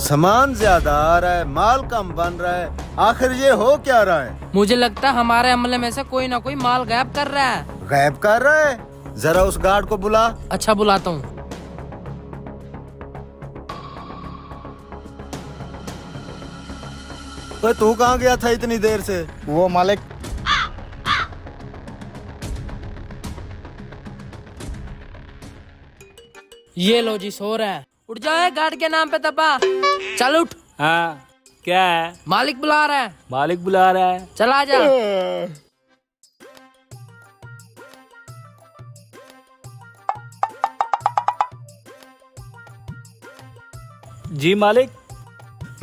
सामान ज्यादा आ रहा है, माल कम बन रहा है, आखिर ये हो क्या रहा है? मुझे लगता है हमारे अमले में से कोई ना कोई माल गायब कर रहा है। गायब कर रहा है? जरा उस गार्ड को बुला। अच्छा, बुलाता हूँ। तो तू कहाँ गया था इतनी देर से? वो मालिक, ये लो जी, सो रहा है। उठ जाओ, गार्ड के नाम पे दबा। चल उठ। हाँ, क्या है? मालिक बुला रहा है। मालिक बुला रहा है। चला जा। जी मालिक।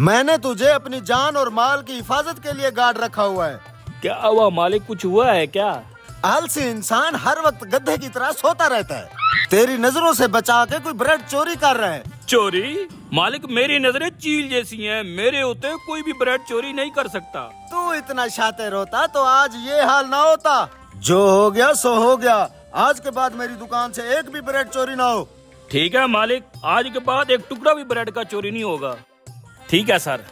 मैंने तुझे अपनी जान और माल की हिफाजत के लिए गार्ड रखा हुआ है। क्या हुआ मालिक, कुछ हुआ है क्या? आलसी इंसान हर वक्त गधे की तरह सोता रहता है। तेरी नजरों से बचा के कोई ब्रेड चोरी कर रहा है। चोरी? मालिक, मेरी नजरें चील जैसी हैं, मेरे होते कोई भी ब्रेड चोरी नहीं कर सकता। तू इतना शातिर होता तो आज ये हाल ना होता। जो हो गया सो हो गया। आज के बाद मेरी दुकान से एक भी ब्रेड चोरी ना हो। ठीक है मालिक, आज के बाद एक टुकड़ा भी ब्रेड का चोरी नहीं होगा। ठीक है सर।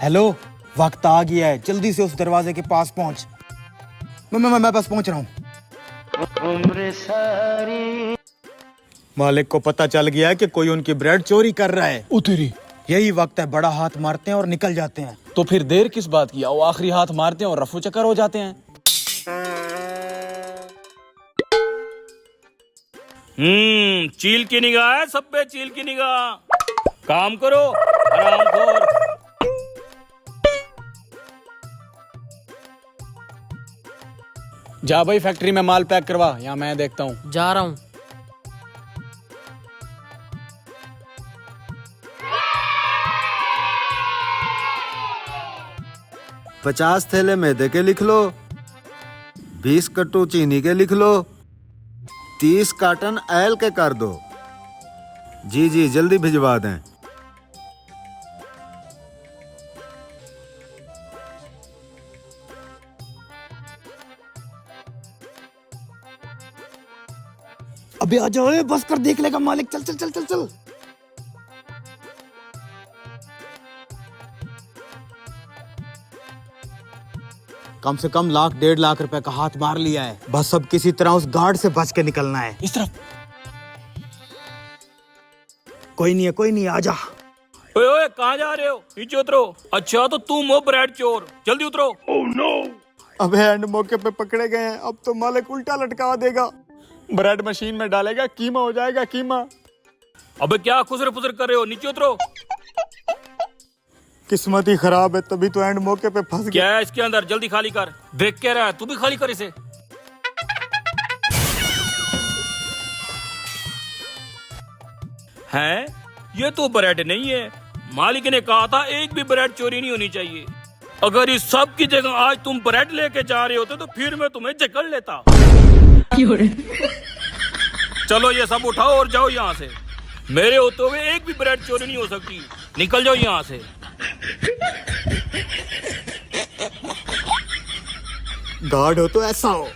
हेलो, वक्त आ गया है, जल्दी से उस दरवाजे के पास पहुंच। मैं बस पहुंच रहा हूँ। मालिक को पता चल गया है कि कोई उनकी ब्रेड चोरी कर रहा है। उतरी। यही वक्त है, बड़ा हाथ मारते हैं और निकल जाते हैं। तो फिर देर किस बात की? आओ आखिरी हाथ मारते हैं और रफू चक्कर हो जाते हैं। चील की निगाह है सब पे, चील की निगाह। काम करो हरामखोर। जा भाई, फैक्ट्री में माल पैक करवा, यहाँ मैं देखता हूँ। जा रहा हूँ। पचास थैले मैदे के लिख लो, 20 कट्टू चीनी के लिख लो, 30 कार्टन ऑयल के कर दो। जी जी, जल्दी भिजवा दें। अबे आ जाओ, बस कर देख लेगा मालिक। चल चल चल चल चल। कम से कम 1.5 लाख रुपए का हाथ मार लिया है। बस अब किसी तरह उस गार्ड से बच के निकलना है। इस तरफ। कोई नहीं, आजा। ओए ओए, कहाँ जा रहे हो? नीचे उतरो। अच्छा, तो तुम हो ब्रेड चोर, जल्दी उतरो। Oh no. अबे एंड मौके पे पकड़े गए हैं, अब तो मालिक उल्टा लटका देगा। ब्रेड मशीन में डालेगा, कीमा हो जाएगा कीमा। अबे क्या खुसर फुसर कर रहे हो? नीचे उतरो। किस्मत ही खराब है, तभी तो एंड मौके पे फंस गया। क्या है इसके अंदर? जल्दी खाली कर। देख क्या रहा है? तू भी खाली कर इसे। हैं? ये तो ब्रेड नहीं है। मालिक ने कहा था एक भी ब्रेड चोरी नहीं होनी चाहिए। अगर इस सब की जगह आज तुम ब्रेड लेके जा रहे होते तो फिर मैं तुम्हें जकड़ लेता। चलो ये सब उठाओ और जाओ यहाँ से। मेरे होते हुए एक भी ब्रेड चोरी नहीं हो सकती। निकल जाओ यहाँ से। गार्ड हो तो ऐसा हो।